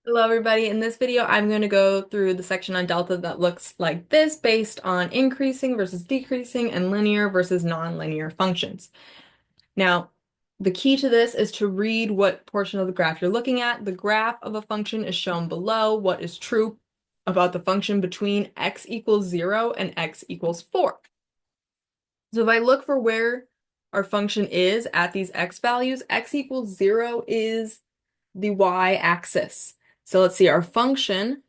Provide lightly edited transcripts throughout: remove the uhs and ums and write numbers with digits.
Hello, everybody. In this video, I'm going to go through the section on delta that looks like this based on increasing versus decreasing and linear versus nonlinear functions. Now, the key to this is to read what portion of the graph you're looking at. The graph of a function is shown below. What is true about the function between x equals 0 and x equals 4? So if I look for where our function is at these x values, x equals 0 is the y-axis. So let's see, our function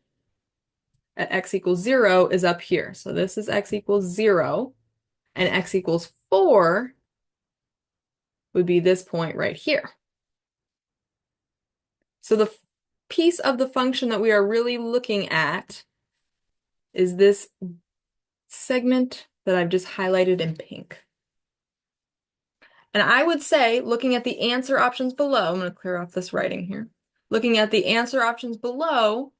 at x equals 0 is up here. So this is x equals 0, and x equals 4 would be this point right here. So the piece of the function that we are really looking at is this segment that I've just highlighted in pink. And I would say, looking at the answer options below, I'm going to clear off this writing here. Looking at the answer options below,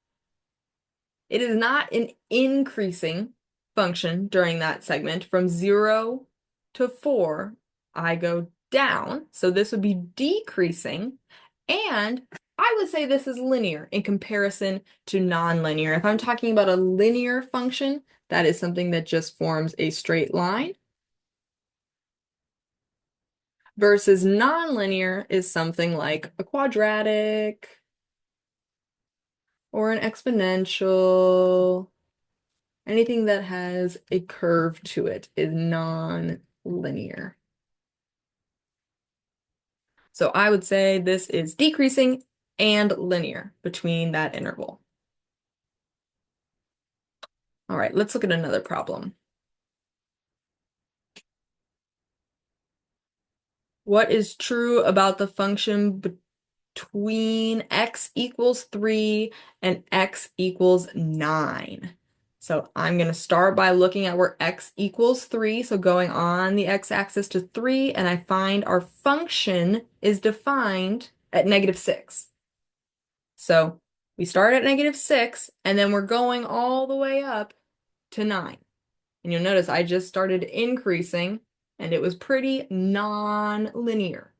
it is not an increasing function during that segment. From 0 to 4, I go down. So this would be decreasing. And I would say this is linear in comparison to nonlinear. If I'm talking about a linear function, that is something that just forms a straight line. Versus nonlinear is something like a quadratic or an exponential. Anything that has a curve to it is non-linear. So I would say this is decreasing and linear between that interval. All right, let's look at another problem. What is true about the function between x equals 3 and x equals 9? So I'm going to start by looking at where x equals 3, so going on the x-axis to 3, and I find our function is defined at -6. So we start at -6, and then we're going all the way up to 9. And you'll notice I just started increasing, and it was pretty non-linear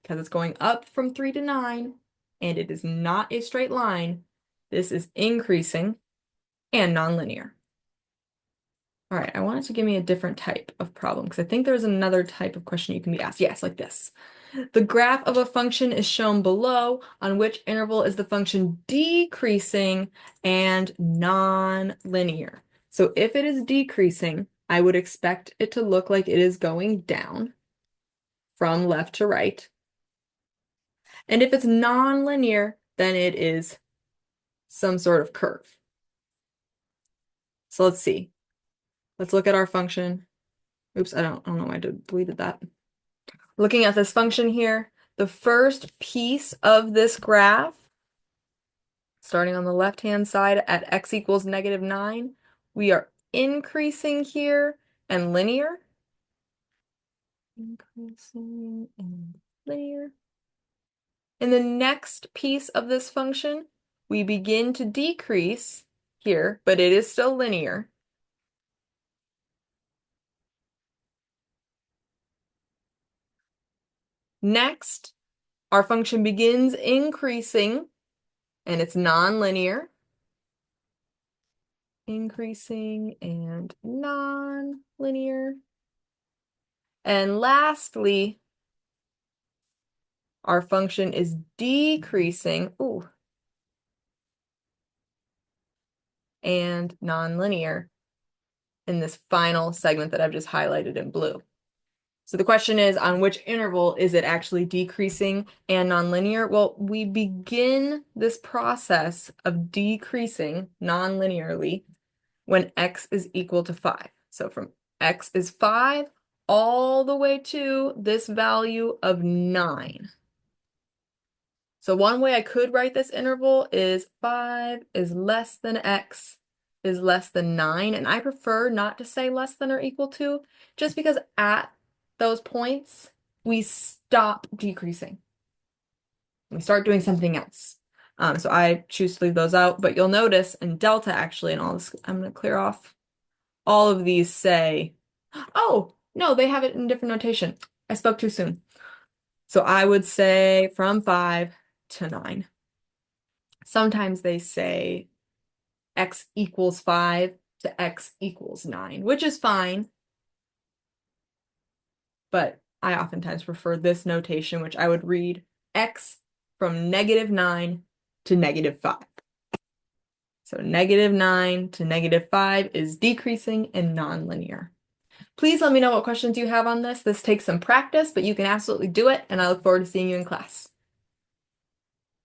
because it's going up from 3 to 9, and it is not a straight line. This is increasing and nonlinear. All right, I want it to give me a different type of problem because I think there's another type of question you can be asked. Yes, like this. The graph of a function is shown below. On which interval is the function decreasing and non-linear? So if it is decreasing, I would expect it to look like it is going down from left to right. And if it's non-linear, then it is some sort of curve. So let's see. Let's look at our function. Oops, I don't know why I deleted that. Looking at this function here, the first piece of this graph, starting on the left-hand side at x equals -9, we are increasing here and linear. Increasing and linear. In the next piece of this function, we begin to decrease here, but it is still linear. Next, our function begins increasing, and it's nonlinear. Increasing and non-linear. And lastly, our function is decreasing, and nonlinear in this final segment that I've just highlighted in blue. So the question is, on which interval is it actually decreasing and nonlinear? Well, we begin this process of decreasing nonlinearly when x is equal to 5. So from x is 5 all the way to this value of 9. So one way I could write this interval is 5 is less than x is less than 9. And I prefer not to say less than or equal to, just because at those points, we stop decreasing. We start doing something else. So I choose to leave those out, but you'll notice in delta actually, and all this, I'm going to clear off all of these say, oh, no, they have it in different notation. I spoke too soon. So I would say from 5 to 9. Sometimes they say x equals 5 to x equals 9, which is fine, but I oftentimes prefer this notation, which I would read x from -9 to -5. So -9 to -5 is decreasing and nonlinear. Please let me know what questions you have on this. This takes some practice, but you can absolutely do it, and I look forward to seeing you in class.